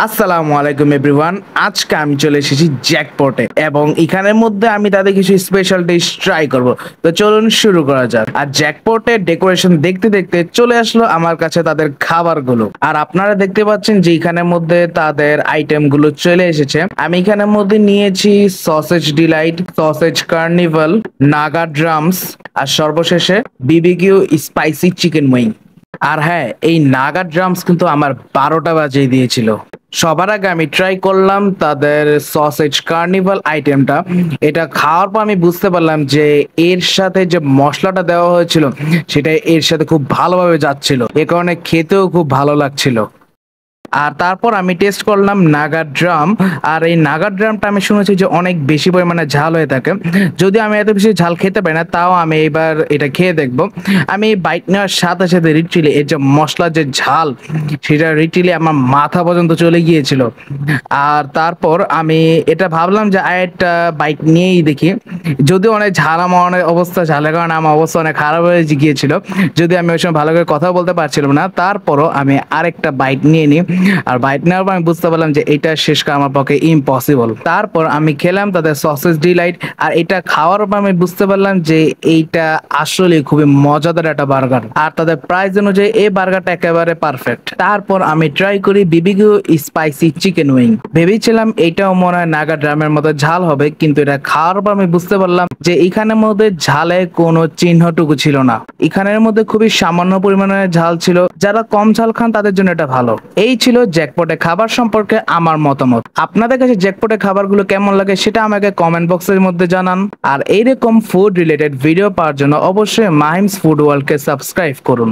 আসসালামু আলাইকুম এভরিওয়ান। আজকে আমি চলে এসেছি জ্যাকপটে এবং এখানের মধ্যে আমি তাদের কিছু স্পেশাল ডিশ ট্রাই করব। তো চলুন শুরু করা যাক। আর জ্যাকপটের ডেকোরেশন দেখতে দেখতে চলে আসলো আমার কাছে তাদের খাবারগুলো। আর আপনারা দেখতে পাচ্ছেন যে এখানের মধ্যে তাদের আইটেমগুলো চলে এসেছে। আমি এখানের মধ্যে নিয়েছি sausage delight, sausage carnival, Naga drums আর সর্বশেষে বিবিকিউ স্পাইসি চিকেন উইং। আর হ্যাঁ, এই নাগা ড্রামস কিন্তু আমার 12টা বাজিয়ে দিয়েছিল। সবার আগে আমি ট্রাই করলাম তাদের সসেজ কার্নিভাল আইটেমটা। এটা খাওয়ার পর আমি বুঝতে পারলাম যে এর সাথে যে মশলাটা দেওয়া হয়েছিল সেটা এর সাথে খুব ভালোভাবে যাচ্ছিল, এ কারণে খেতেও খুব ভালো লাগছিল। আর তারপর আমি টেস্ট করলাম নাগা ড্রাম। আর এই নাগা ড্রামটা আমি শুনেছি যে অনেক বেশি পরিমাণে ঝাল হয়ে থাকে। যদি আমি এত বেশি ঝাল খেতে পারি না, তাও আমি এবার এটা খেয়ে দেখবো। আমি বাইট নেওয়ার সাথে সাথে রিটিলি এর যে মশলার যে ঝাল, সেটা রিটিলি আমার মাথা পর্যন্ত চলে গিয়েছিল। আর তারপর আমি এটা ভাবলাম যে আরেকটা বাইট নিয়েই দেখি। যদিও অনেক ঝাল, আমার অনেক অবস্থা ঝালের কারণে আমার অবস্থা অনেক খারাপ হয়ে গিয়েছিল। যদি আমি ওই সময় ভালো করে কথা বলতে পারছিলাম না, তারপরও আমি আরেকটা বাইট নিয়ে নিই। আর বাইট নেওয়ার পর আমি বুঝতে পারলাম যে এটা শেষ করা আমার পক্ষে ইম্পসিবল। তারপর আমি খেলাম তাদের সসেজ ডিলাইট। আর এটা খাওয়ার পর আমি বুঝতে পারলাম যে এইটা আসলে খুবই মজাদার একটা বার্গার। আর তাদের প্রাইস অনুযায়ী এই বার্গারটা একেবারে পারফেক্ট। তারপর আমি ট্রাই করি বিবিকিউ স্পাইসি চিকেন উইং। ভেবেছিলাম এইটাও মনে হয় নাগা ড্রামের মতো ঝাল হবে, কিন্তু এটা খাওয়ার পর আমি বুঝতে পারলাম যে এখানের মধ্যে ঝালে কোনো চিহ্নটুকু ছিল না। এখানের মধ্যে খুবই সামান্য পরিমাণে ঝাল ছিল। যারা কম ঝাল খান তাদের জন্য এটা ভালো। এই ছিল জ্যাকপটে খাবার সম্পর্কে আমার মতামত। আপনাদের কাছে জ্যাকপটে খাবারগুলো কেমন লাগে সেটা আমাকে কমেন্ট বক্সের মধ্যে জানান। আর এইরকম ফুড রিলেটেড ভিডিও পাওয়ার জন্য অবশ্যই মাহিমস ফুড ওয়ার্ল্ডকে সাবস্ক্রাইব করুন।